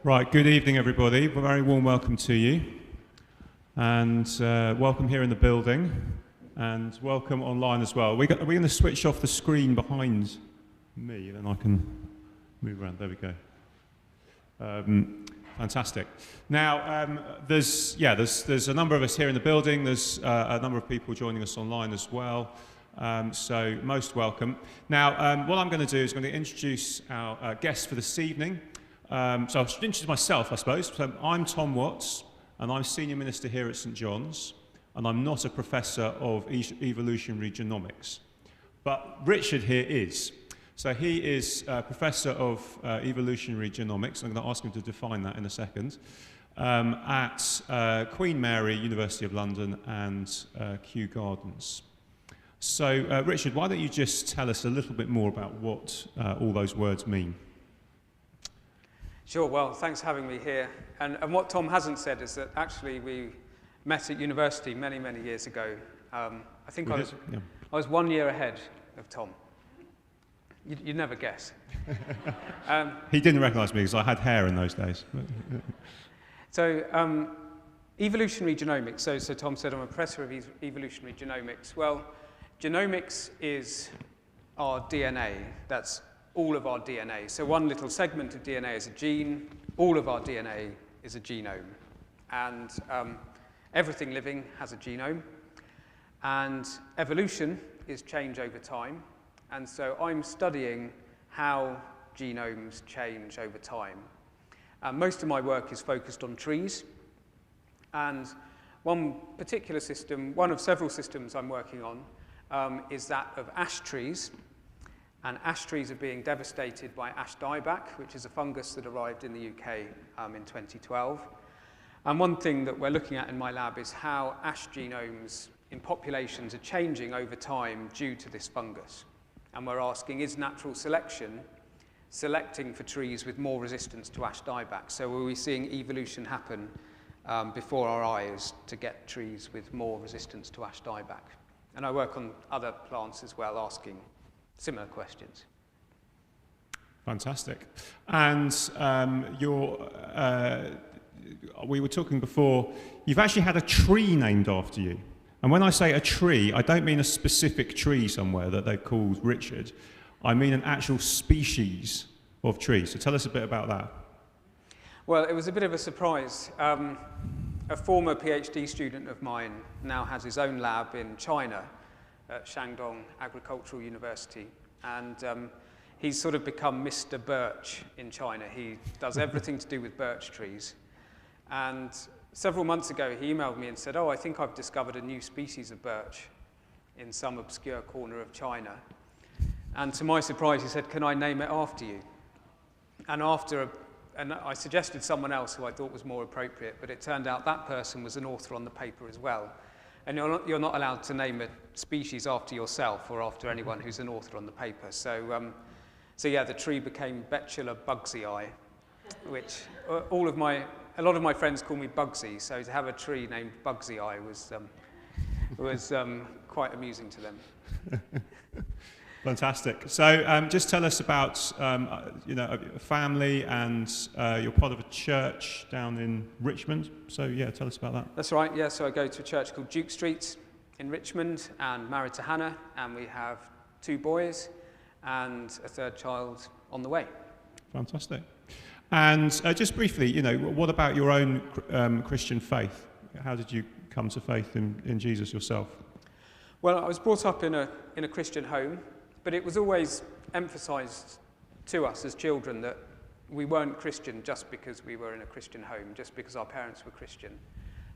Right, good evening everybody. A very warm welcome to you. And welcome here in the building. And welcome online as well. Are we going to switch off the screen behind me? Then I can move around. There we go. Fantastic. Now, there's a number of us here in the building. There's a number of people joining us online as well. So most welcome. Now, what I'm going to do is I'm going to introduce our guests for this evening. So I'll introduce myself, I suppose. So I'm Tom Watts, and I'm Senior Minister here at St John's, and I'm not a Professor of Evolutionary Genomics. But Richard here is. So he is Professor of Evolutionary Genomics. I'm going to ask him to define that in a second, at Queen Mary, University of London, and Kew Gardens. So, Richard, why don't you just tell us a little bit more about what all those words mean? Sure, well, thanks for having me here. And what Tom hasn't said is that actually we met at university many, many years ago. I think I was 1 year ahead of Tom. You'd never guess. He didn't recognise me because I had hair in those days. So, evolutionary genomics. So Tom said I'm a professor of evolutionary genomics. Well, genomics is our DNA. That's all of our DNA. So one little segment of DNA is a gene. All of our DNA is a genome. And everything living has a genome. And evolution is change over time. And so I'm studying how genomes change over time. Most of my work is focused on trees. And one particular system, one of several systems I'm working on, is that of ash trees. And ash trees are being devastated by ash dieback, which is a fungus that arrived in the UK in 2012. And one thing that we're looking at in my lab is how ash genomes in populations are changing over time due to this fungus. And we're asking, is natural selection selecting for trees with more resistance to ash dieback? So are we seeing evolution happen before our eyes to get trees with more resistance to ash dieback? And I work on other plants as well, asking similar questions. Fantastic. And we were talking before, you've actually had a tree named after you. And when I say a tree, I don't mean a specific tree somewhere that they've called Richard. I mean an actual species of tree. So tell us a bit about that. Well, it was a bit of a surprise. A former PhD student of mine now has his own lab in China at Shandong Agricultural University. And he's sort of become Mr. Birch in China. He does everything to do with birch trees. And several months ago, he emailed me and said, I think I've discovered a new species of birch in some obscure corner of China. And to my surprise, he said, can I name it after you? And I suggested someone else who I thought was more appropriate, but it turned out that person was an author on the paper as well. And you're not allowed to name a species after yourself or after anyone who's an author on the paper. So yeah, the tree became Betula Bugsii, which a lot of my friends call me Bugsy. So to have a tree named Bugsii was quite amusing to them. Fantastic. So just tell us about a family, and you're part of a church down in Richmond. So yeah, tell us about that. That's right. Yeah. So I go to a church called Duke Street in Richmond, and married to Hannah, and we have 2 boys and a 3rd child on the way. Fantastic. And just briefly, what about your own Christian faith? How did you come to faith in Jesus yourself? Well, I was brought up in a Christian home. But it was always emphasized to us as children that we weren't Christian just because we were in a Christian home, just because our parents were Christian,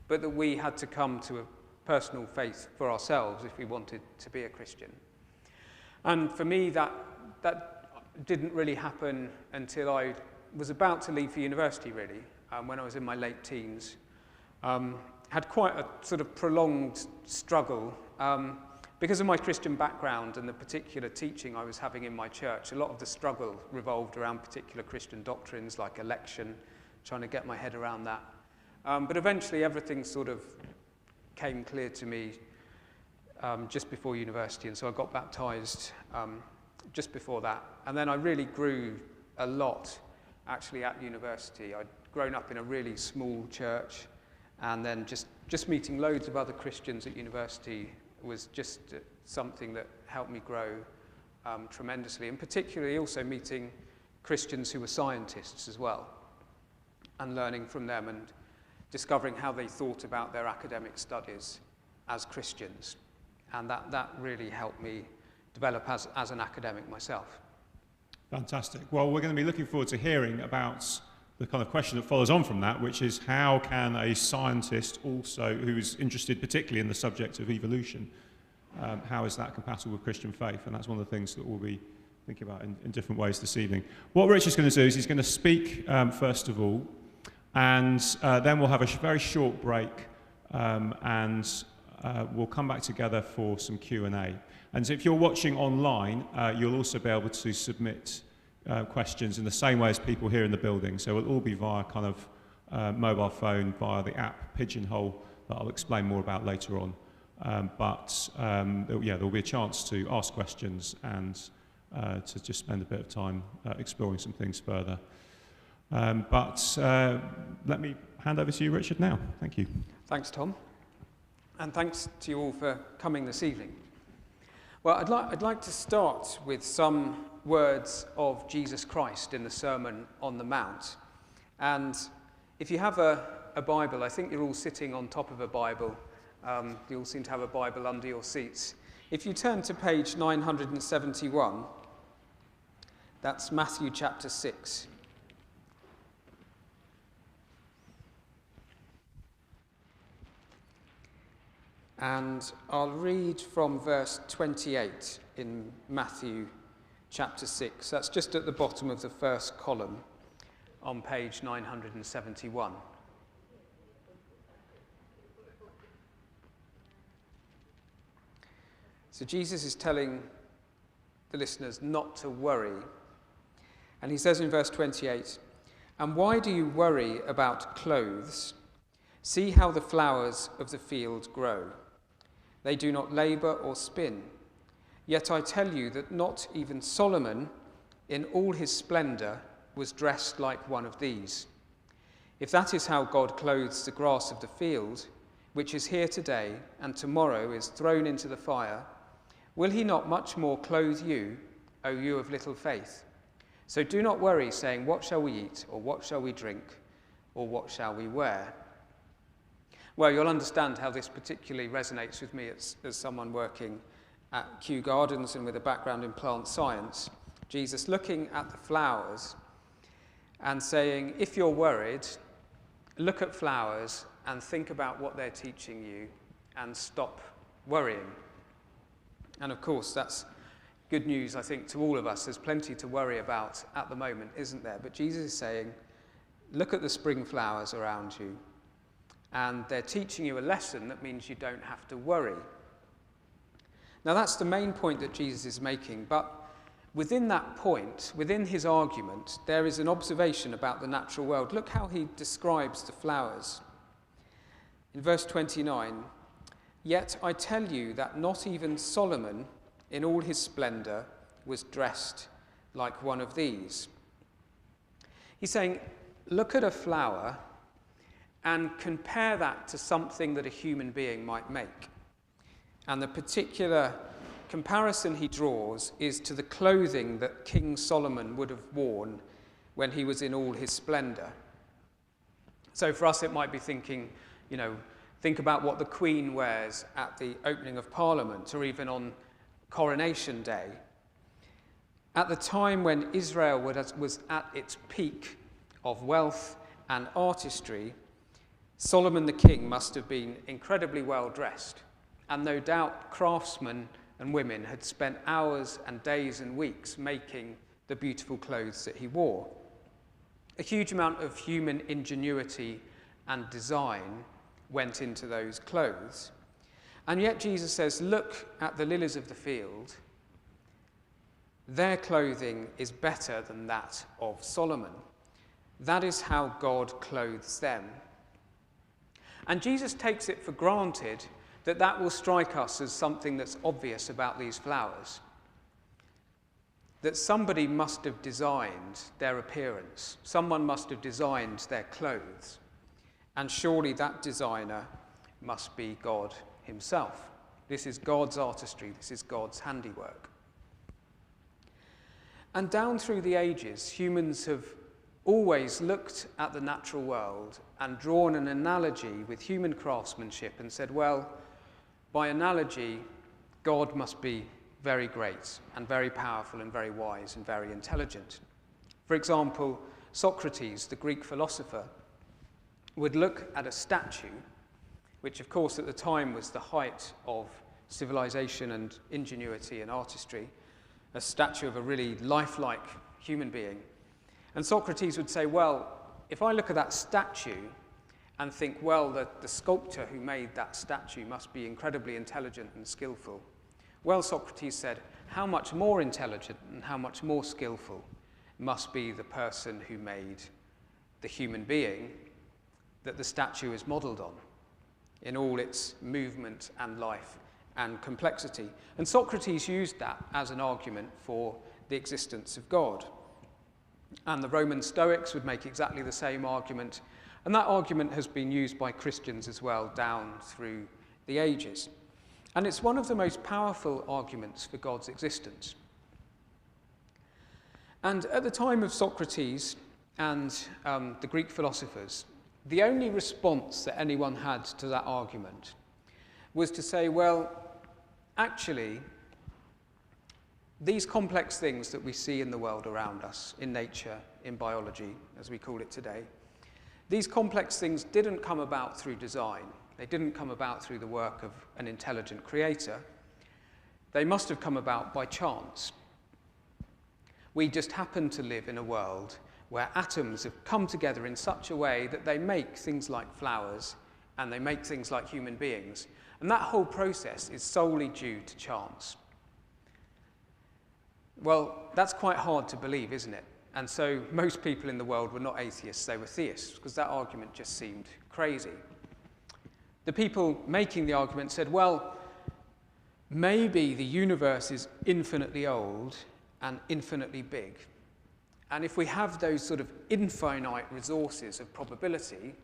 but that we had to come to a personal faith for ourselves if we wanted to be a Christian. And for me, that didn't really happen until I was about to leave for university, really, when I was in my late teens. Had quite a sort of prolonged struggle. Because of my Christian background and the particular teaching I was having in my church, a lot of the struggle revolved around particular Christian doctrines like election, trying to get my head around that. But eventually everything sort of came clear to me just before university, and so I got baptized just before that. And then I really grew a lot actually at university. I'd grown up in a really small church, and then just meeting loads of other Christians at university was just something that helped me grow tremendously, and particularly also meeting Christians who were scientists as well, and learning from them and discovering how they thought about their academic studies as Christians. And that really helped me develop as an academic myself. Fantastic. Well, we're going to be looking forward to hearing about the kind of question that follows on from that, which is how can a scientist also, who's interested particularly in the subject of evolution, how is that compatible with Christian faith? And that's one of the things that we'll be thinking about in different ways this evening. What Richard's going to do is he's going to speak first of all, and then we'll have a very short break, and we'll come back together for some Q&A. And if you're watching online, you'll also be able to submit questions in the same way as people here in the building. So it'll all be via kind of mobile phone, via the app Pigeonhole that I'll explain more about later on. There'll be a chance to ask questions and to just spend a bit of time exploring some things further. Let me hand over to you, Richard, now. Thank you. Thanks, Tom. And thanks to you all for coming this evening. Well, I'd like to start with some words of Jesus Christ in the Sermon on the Mount. And if you have a Bible, I think you're all sitting on top of a Bible. You all seem to have a Bible under your seats. If you turn to page 971, that's Matthew chapter 6. And I'll read from verse 28 in Matthew chapter 6. That's just at the bottom of the first column on page 971. So Jesus is telling the listeners not to worry. And he says in verse 28, "And why do you worry about clothes? See how the flowers of the field grow. They do not labor or spin. Yet I tell you that not even Solomon, in all his splendor, was dressed like one of these. If that is how God clothes the grass of the field, which is here today and tomorrow is thrown into the fire, will he not much more clothe you, O you of little faith? So do not worry, saying, what shall we eat, or what shall we drink, or what shall we wear?" Well, you'll understand how this particularly resonates with me as someone working at Kew Gardens and with a background in plant science. Jesus looking at the flowers and saying, if you're worried, look at flowers and think about what they're teaching you and stop worrying. And of course, that's good news, I think, to all of us. There's plenty to worry about at the moment, isn't there? But Jesus is saying, look at the spring flowers around you. And they're teaching you a lesson that means you don't have to worry. Now, that's the main point that Jesus is making. But within that point, within his argument, there is an observation about the natural world. Look how he describes the flowers. In verse 29, "Yet I tell you that not even Solomon, in all his splendor, was dressed like one of these." He's saying, look at a flower and compare that to something that a human being might make. And the particular comparison he draws is to the clothing that King Solomon would have worn when he was in all his splendor. So for us, it might be thinking, think about what the Queen wears at the opening of Parliament or even on Coronation Day. At the time when Israel was at its peak of wealth and artistry, Solomon the king must have been incredibly well dressed, and no doubt craftsmen and women had spent hours and days and weeks making the beautiful clothes that he wore. A huge amount of human ingenuity and design went into those clothes. And yet Jesus says, look at the lilies of the field. Their clothing is better than that of Solomon. That is how God clothes them. And Jesus takes it for granted that will strike us as something that's obvious about these flowers. that somebody must have designed their appearance. Someone must have designed their clothes. And surely that designer must be God himself. This is God's artistry. This is God's handiwork. And down through the ages, humans have always looked at the natural world and drawn an analogy with human craftsmanship and said, well, by analogy, God must be very great and very powerful and very wise and very intelligent. For example, Socrates, the Greek philosopher, would look at a statue, which of course at the time was the height of civilization and ingenuity and artistry, a statue of a really lifelike human being. And Socrates would say, well, if I look at that statue and think, well, the sculptor who made that statue must be incredibly intelligent and skillful. Well, Socrates said, how much more intelligent and how much more skillful must be the person who made the human being that the statue is modeled on in all its movement and life and complexity. And Socrates used that as an argument for the existence of God. And the Roman Stoics would make exactly the same argument. And that argument has been used by Christians as well down through the ages. And it's one of the most powerful arguments for God's existence. And at the time of Socrates and the Greek philosophers, the only response that anyone had to that argument was to say, well, actually, these complex things that we see in the world around us, in nature, in biology, as we call it today, these complex things didn't come about through design. They didn't come about through the work of an intelligent creator. They must have come about by chance. We just happen to live in a world where atoms have come together in such a way that they make things like flowers and they make things like human beings. And that whole process is solely due to chance. Well, that's quite hard to believe, isn't it? And so most people in the world were not atheists, they were theists, because that argument just seemed crazy. The people making the argument said, well, maybe the universe is infinitely old and infinitely big. And if we have those sort of infinite resources of probability,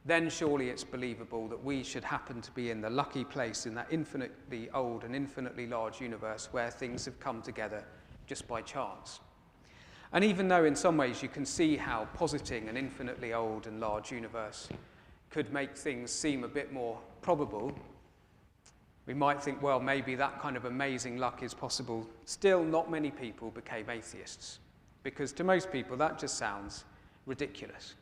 then surely it's believable that we should happen to be in the lucky place in that infinitely old and infinitely large universe where things have come together just by chance. And even though in some ways you can see how positing an infinitely old and large universe could make things seem a bit more probable, we might think, well, maybe that kind of amazing luck is possible. Still, not many people became atheists, because to most people that just sounds ridiculous.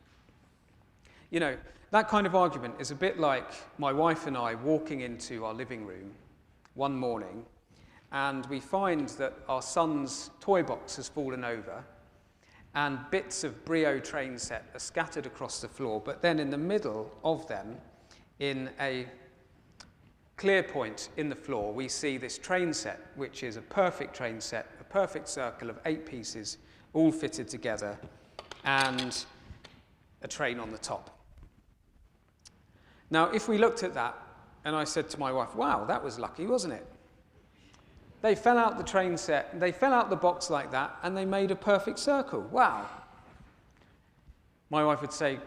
You know, that kind of argument is a bit like my wife and I walking into our living room one morning, and we find that our son's toy box has fallen over, and bits of Brio train set are scattered across the floor, but then in the middle of them, in a clear point in the floor, we see this train set, which is a perfect train set, a perfect circle of 8 pieces, all fitted together, and a train on the top. Now, if we looked at that, and I said to my wife, wow, that was lucky, wasn't it? They fell out the train set, they fell out the box like that, and they made a perfect circle. Wow. My wife would say,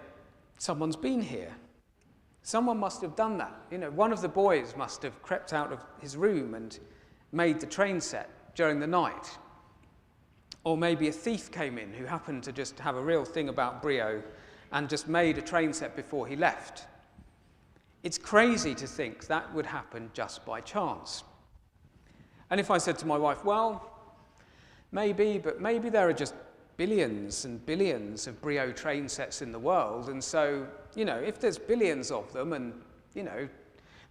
someone's been here. Someone must have done that. You know, one of the boys must have crept out of his room and made the train set during the night. Or maybe a thief came in who happened to just have a real thing about Brio and just made a train set before he left. It's crazy to think that would happen just by chance. And if I said to my wife, well, maybe, but maybe there are just billions and billions of Brio train sets in the world, and so, you know, if there's billions of them, and, you know,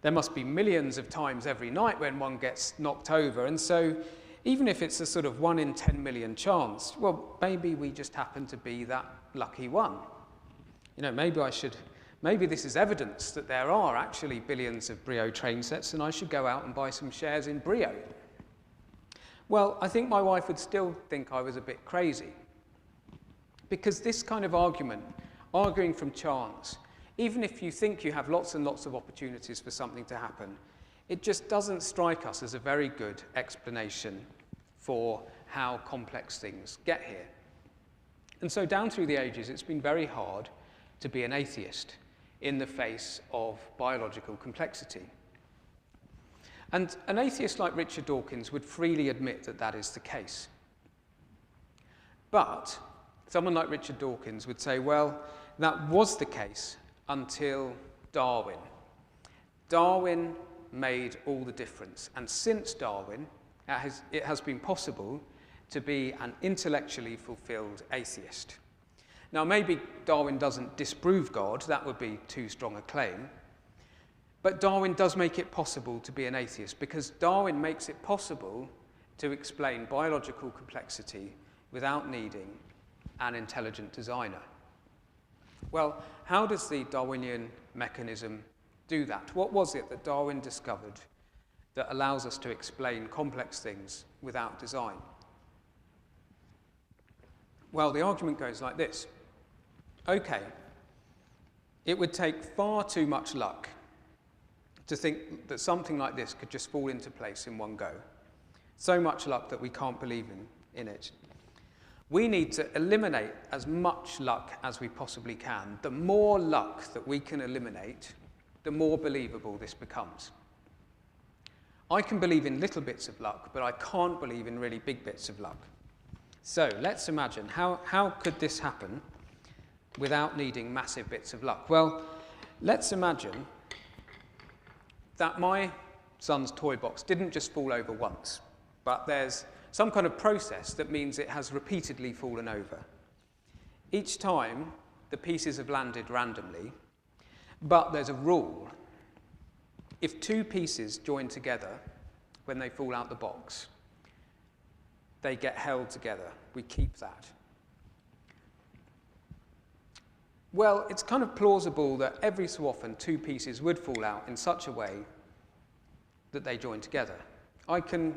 there must be millions of times every night when one gets knocked over, and so even if it's a sort of 1 in 10 million chance, well, maybe we just happen to be that lucky one. You know, maybe this is evidence that there are actually billions of Brio train sets, and I should go out and buy some shares in Brio. Well, I think my wife would still think I was a bit crazy. Because this kind of argument, arguing from chance, even if you think you have lots and lots of opportunities for something to happen, it just doesn't strike us as a very good explanation for how complex things get here. And so down through the ages, it's been very hard to be an atheist in the face of biological complexity. And an atheist like Richard Dawkins would freely admit that that is the case. But someone like Richard Dawkins would say, well, that was the case until Darwin. Darwin made all the difference. And since Darwin, it has been possible to be an intellectually fulfilled atheist. Now, maybe Darwin doesn't disprove God. That would be too strong a claim. But Darwin does make it possible to be an atheist, because Darwin makes it possible to explain biological complexity without needing an intelligent designer. Well, how does the Darwinian mechanism do that? What was it that Darwin discovered that allows us to explain complex things without design? Well, the argument goes like this. Okay, it would take far too much luck to think that something like this could just fall into place in one go. So much luck that we can't believe in it. We need to eliminate as much luck as we possibly can. The more luck that we can eliminate, the more believable this becomes. I can believe in little bits of luck, but I can't believe in really big bits of luck. So let's imagine, how could this happen without needing massive bits of luck? Well, let's imagine that my son's toy box didn't just fall over once, but there's some kind of process that means it has repeatedly fallen over. Each time, the pieces have landed randomly, but there's a rule. If two pieces join together when they fall out the box, they get held together. We keep that. Well, it's kind of plausible that every so often two pieces would fall out in such a way that they join together. I can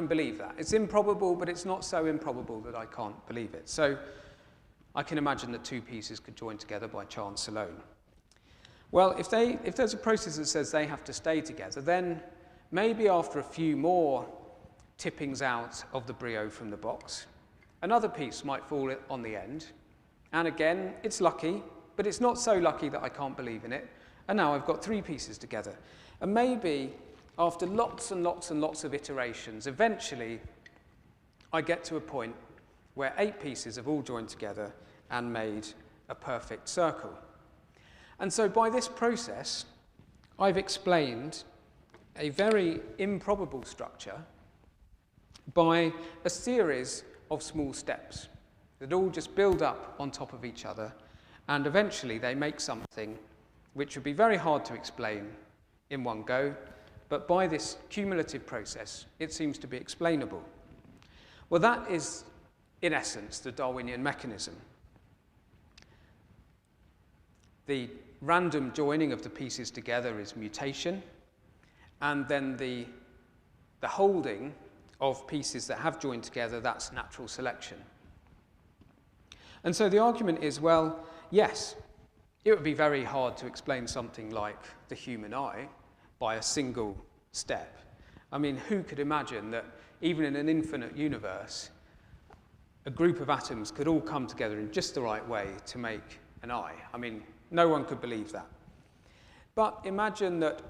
believe that. It's improbable, but it's not so improbable that I can't believe it. So I can imagine that two pieces could join together by chance alone. Well, if there's a process that says they have to stay together, then maybe after a few more tippings out of the brio from the box, another piece might fall on the end. And again, it's lucky, but it's not so lucky that I can't believe in it. And now I've got three pieces together. And maybe after lots and lots and lots of iterations, eventually I get to a point where 8 pieces have all joined together and made a perfect circle. And so by this process, I've explained a very improbable structure by a series of small steps that all just build up on top of each other, and eventually they make something which would be very hard to explain in one go, but by this cumulative process, it seems to be explainable. Well, that is, in essence, the Darwinian mechanism. The random joining of the pieces together is mutation, and then the holding of pieces that have joined together, that's natural selection. And so the argument is, well, yes, it would be very hard to explain something like the human eye by a single step. I mean, who could imagine that even in an infinite universe, a group of atoms could all come together in just the right way to make an eye? I mean, no one could believe that. But imagine that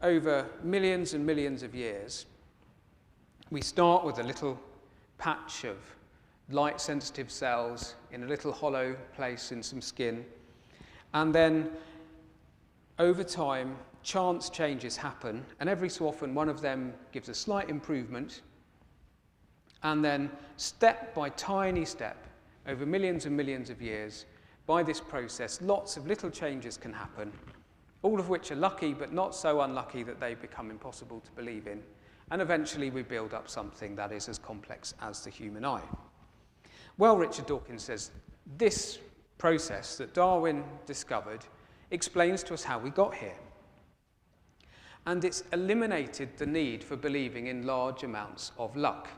over millions and millions of years, we start with a little patch of light-sensitive cells in a little hollow place in some skin, and then over time, chance changes happen, and every so often one of them gives a slight improvement, and then step by tiny step, over millions and millions of years, by this process, lots of little changes can happen, all of which are lucky, but not so unlucky that they become impossible to believe in, and eventually we build up something that is as complex as the human eye. Well, Richard Dawkins says, this process that Darwin discovered explains to us how we got here. And it's eliminated the need for believing in large amounts of luck.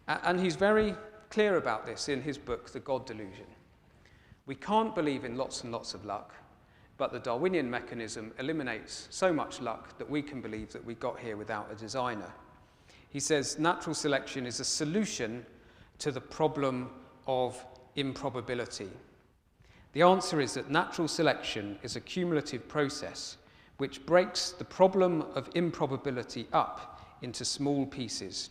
And he's very clear about this in his book, The God Delusion. We can't believe in lots and lots of luck, but the Darwinian mechanism eliminates so much luck that we can believe that we got here without a designer. He says natural selection is a solution to the problem of improbability. The answer is that natural selection is a cumulative process which breaks the problem of improbability up into small pieces.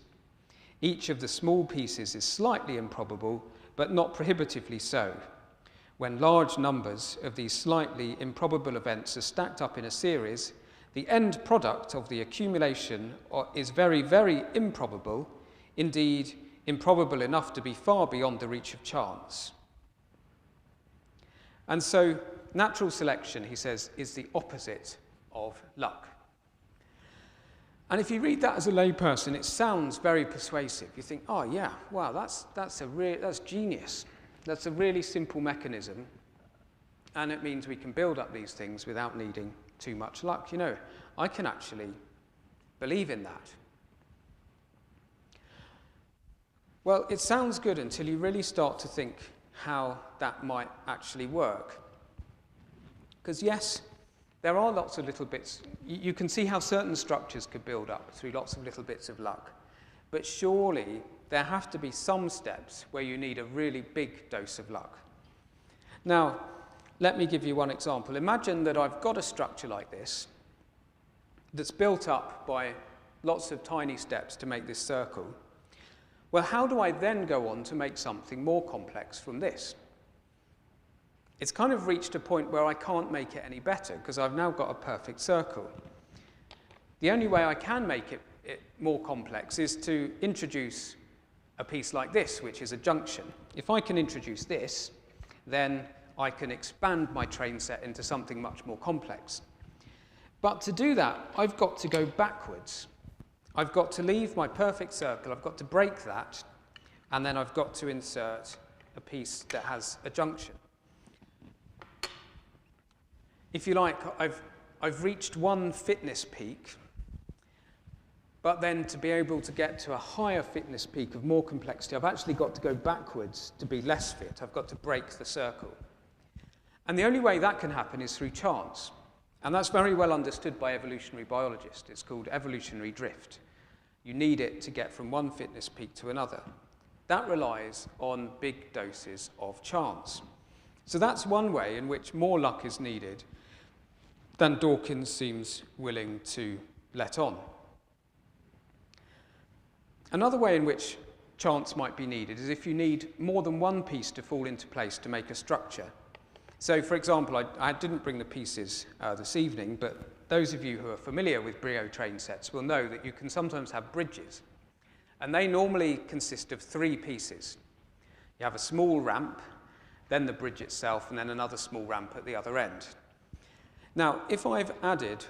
Each of the small pieces is slightly improbable, but not prohibitively so. When large numbers of these slightly improbable events are stacked up in a series, the end product of the accumulation is very, very improbable, indeed improbable enough to be far beyond the reach of chance. And so natural selection, he says, is the opposite of luck. And if you read that as a layperson, it sounds very persuasive. You think, oh yeah, wow, that's genius. That's a really simple mechanism, and it means we can build up these things without needing too much luck. You know, I can actually believe in that. Well, it sounds good until you really start to think how that might actually work. Because yes, there are lots of little bits. You can see how certain structures could build up through lots of little bits of luck. But surely there have to be some steps where you need a really big dose of luck. Now, let me give you one example. Imagine that I've got a structure like this that's built up by lots of tiny steps to make this circle. Well, how do I then go on to make something more complex from this? It's kind of reached a point where I can't make it any better because I've now got a perfect circle. The only way I can make it more complex is to introduce a piece like this, which is a junction. If I can introduce this, then I can expand my train set into something much more complex. But to do that, I've got to go backwards. I've got to leave my perfect circle, I've got to break that, and then I've got to insert a piece that has a junction. If you like, I've reached one fitness peak, but then to be able to get to a higher fitness peak of more complexity, I've actually got to go backwards to be less fit. I've got to break the circle. And the only way that can happen is through chance. And that's very well understood by evolutionary biologists. It's called evolutionary drift. You need it to get from one fitness peak to another. That relies on big doses of chance. So that's one way in which more luck is needed than Dawkins seems willing to let on. Another way in which chance might be needed is if you need more than one piece to fall into place to make a structure. So, for example, I didn't bring the pieces this evening, but those of you who are familiar with Brio train sets will know that you can sometimes have bridges. And they normally consist of 3 pieces. You have a small ramp, then the bridge itself, and then another small ramp at the other end. Now, if I've added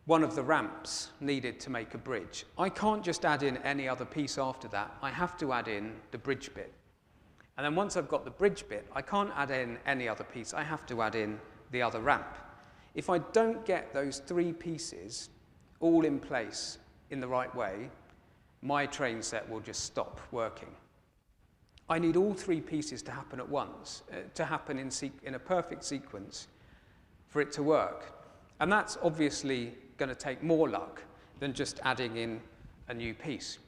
one of the ramps needed to make a bridge, I can't just add in any other piece after that. I have to add in the bridge bit. And then once I've got the bridge bit, I can't add in any other piece. I have to add in the other ramp. If I don't get those 3 pieces all in place in the right way, my train set will just stop working. I need all 3 pieces to happen at once, to happen in a perfect sequence for it to work. And that's obviously going to take more luck than just adding in a new piece.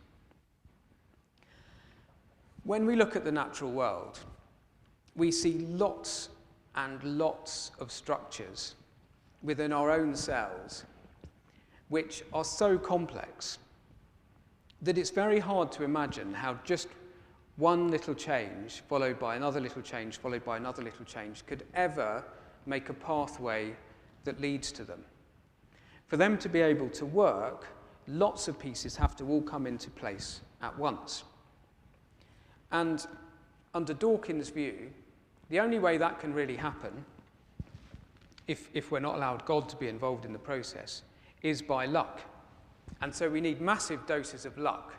When we look at the natural world, we see lots and lots of structures within our own cells which are so complex that it's very hard to imagine how just one little change followed by another little change followed by another little change could ever make a pathway that leads to them. For them to be able to work, lots of pieces have to all come into place at once. And under Dawkins' view, the only way that can really happen, if we're not allowed God to be involved in the process, is by luck. And so we need massive doses of luck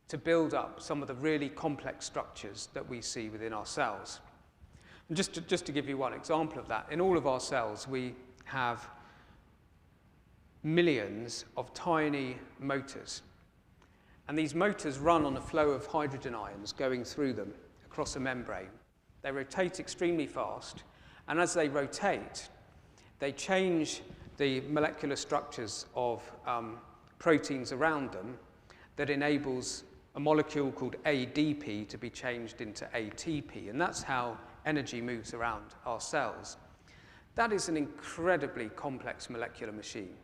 to build up some of the really complex structures that we see within our cells. And just to give you one example of that, in all of our cells we have millions of tiny motors. And these motors run on a flow of hydrogen ions going through them across a membrane. They rotate extremely fast, and as they rotate, they change the molecular structures of proteins around them that enables a molecule called ADP to be changed into ATP, and that's how energy moves around our cells. That is an incredibly complex molecular machine.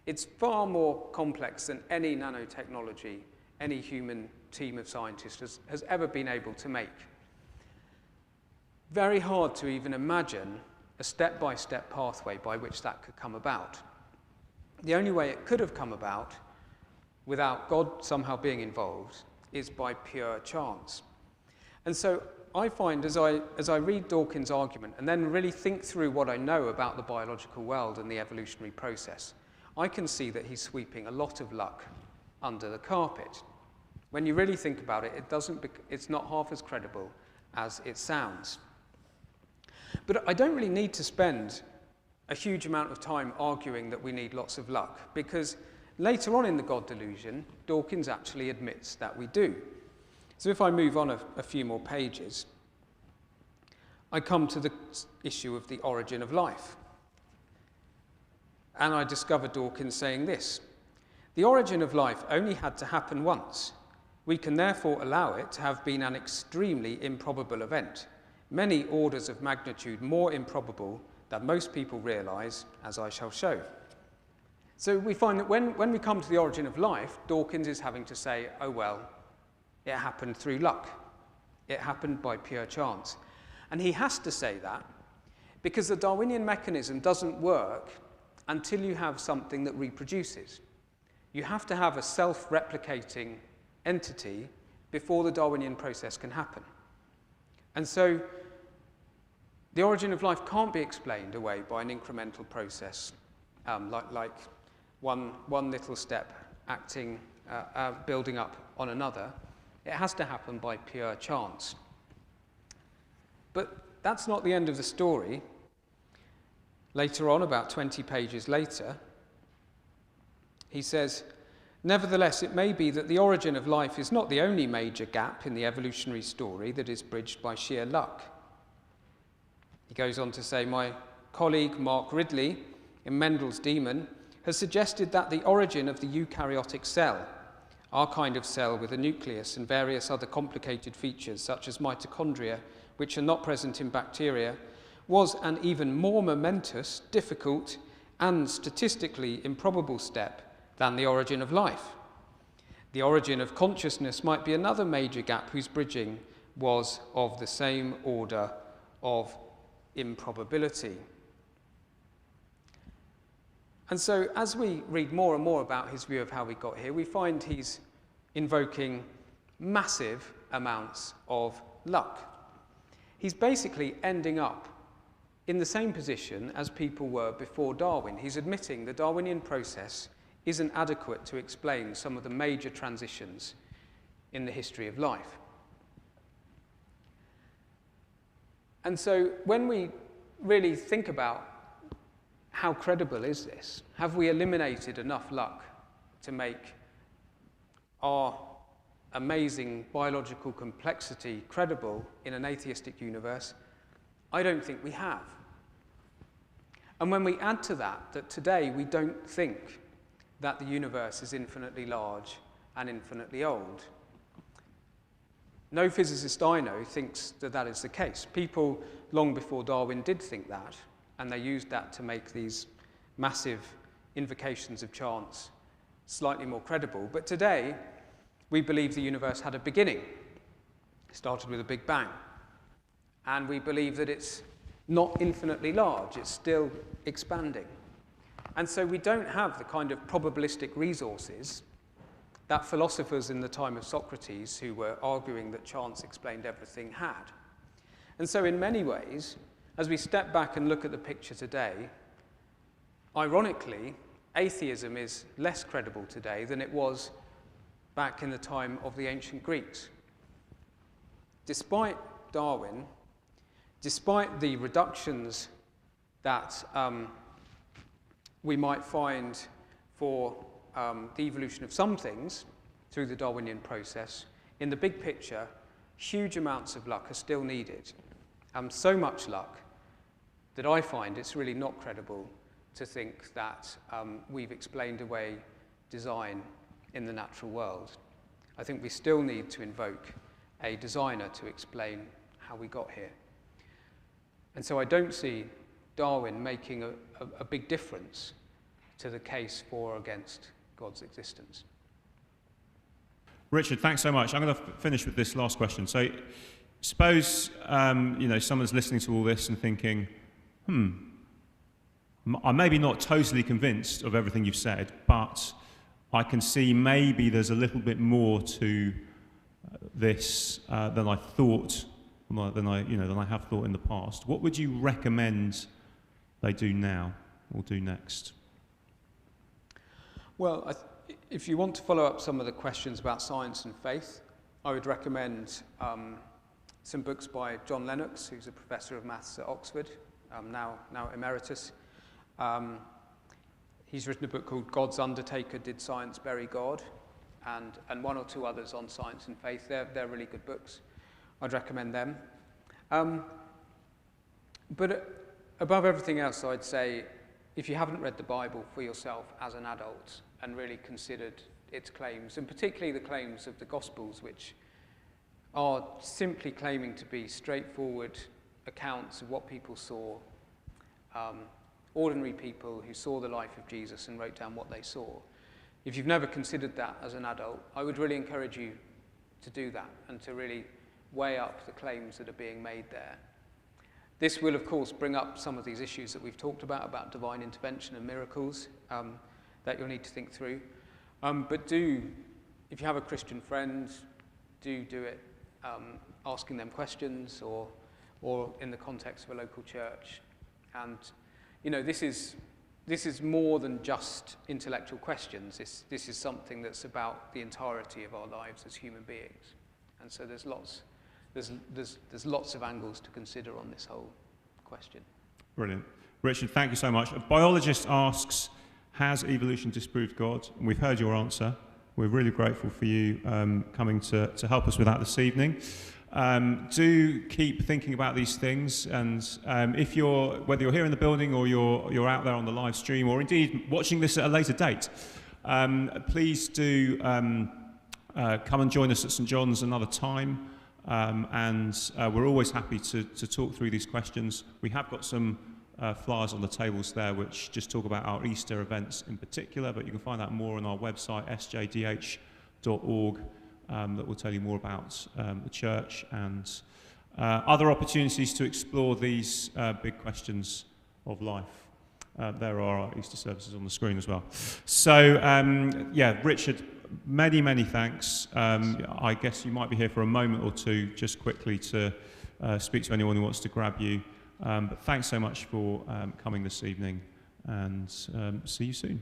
It's far more complex than any nanotechnology any human team of scientists has ever been able to make. Very hard to even imagine a step-by-step pathway by which that could come about. The only way it could have come about without God somehow being involved is by pure chance. And so I find as I read Dawkins' argument and then really think through what I know about the biological world and the evolutionary process, I can see that he's sweeping a lot of luck under the carpet. When you really think about it, it's not half as credible as it sounds. But I don't really need to spend a huge amount of time arguing that we need lots of luck, because later on in the God delusion, Dawkins actually admits that we do. So if I move on a few more pages, I come to the issue of the origin of life. And I discover Dawkins saying this: the origin of life only had to happen once. We can therefore allow it to have been an extremely improbable event, many orders of magnitude more improbable than most people realize, as I shall show. So we find that when we come to the origin of life, Dawkins is having to say, oh well, it happened through luck. It happened by pure chance. And he has to say that because the Darwinian mechanism doesn't work until you have something that reproduces. You have to have a self-replicating entity before the Darwinian process can happen. And so the origin of life can't be explained away by an incremental process, like one little step acting, building up on another. It has to happen by pure chance. But that's not the end of the story. Later on, about 20 pages later, he says, nevertheless, it may be that the origin of life is not the only major gap in the evolutionary story that is bridged by sheer luck. He goes on to say, my colleague Mark Ridley, in Mendel's Demon, has suggested that the origin of the eukaryotic cell, our kind of cell with a nucleus and various other complicated features such as mitochondria, which are not present in bacteria, was an even more momentous, difficult, and statistically improbable step than the origin of life. The origin of consciousness might be another major gap whose bridging was of the same order of improbability. And so as we read more and more about his view of how we got here, we find he's invoking massive amounts of luck. He's basically ending up in the same position as people were before Darwin. He's admitting the Darwinian process isn't adequate to explain some of the major transitions in the history of life. And so when we really think about how credible is this, have we eliminated enough luck to make our amazing biological complexity credible in an atheistic universe? I don't think we have. And when we add to that, that today we don't think that the universe is infinitely large and infinitely old. No physicist I know thinks that that is the case. People long before Darwin did think that, and they used that to make these massive invocations of chance slightly more credible. But today, we believe the universe had a beginning. It started with a Big Bang. And we believe that it's not infinitely large, it's still expanding. And so we don't have the kind of probabilistic resources that philosophers in the time of Socrates, who were arguing that chance explained everything, had. And so in many ways, as we step back and look at the picture today, ironically, atheism is less credible today than it was back in the time of the ancient Greeks. Despite Darwin, despite the reductions that we might find for the evolution of some things through the Darwinian process, in the big picture, huge amounts of luck are still needed. So much luck that I find it's really not credible to think that we've explained away design in the natural world. I think we still need to invoke a designer to explain how we got here. And so I don't see Darwin making a big difference to the case for or against God's existence. Richard, thanks so much. I'm going to finish with this last question. So, suppose someone's listening to all this and thinking, I'm maybe not totally convinced of everything you've said, but I can see maybe there's a little bit more to this than I thought, than I have thought in the past. What would you recommend they do now or do next? Well, if you want to follow up some of the questions about science and faith, I would recommend some books by John Lennox, who's a professor of maths at Oxford, now emeritus. He's written a book called God's Undertaker, Did Science Bury God? And one or two others on science and faith. They're really good books. I'd recommend them. But above everything else, I'd say, if you haven't read the Bible for yourself as an adult and really considered its claims, and particularly the claims of the Gospels, which are simply claiming to be straightforward accounts of what people saw, ordinary people who saw the life of Jesus and wrote down what they saw. If you've never considered that as an adult, I would really encourage you to do that and to really weigh up the claims that are being made there. This will, of course, bring up some of these issues that we've talked about divine intervention and miracles, that you'll need to think through. But if you have a Christian friend, do it asking them questions or in the context of a local church. And, this is more than just intellectual questions. This is something that's about the entirety of our lives as human beings. And so there's lots of angles to consider on this whole question. Brilliant. Richard, thank you so much. A biologist asks, has evolution disproved God? And we've heard your answer. We're really grateful for you coming to help us with that this evening. Do keep thinking about these things, and whether you're here in the building or you're out there on the live stream, or indeed watching this at a later date, please do come and join us at St John's another time. And we're always happy to talk through these questions. We have got some flyers on the tables there which just talk about our Easter events in particular, but you can find out more on our website, sjdh.org, that will tell you more about the church and other opportunities to explore these big questions of life. There are our Easter services on the screen as well. So, Richard, many thanks. I guess you might be here for a moment or two, just quickly to speak to anyone who wants to grab you. But thanks so much for coming this evening, and see you soon.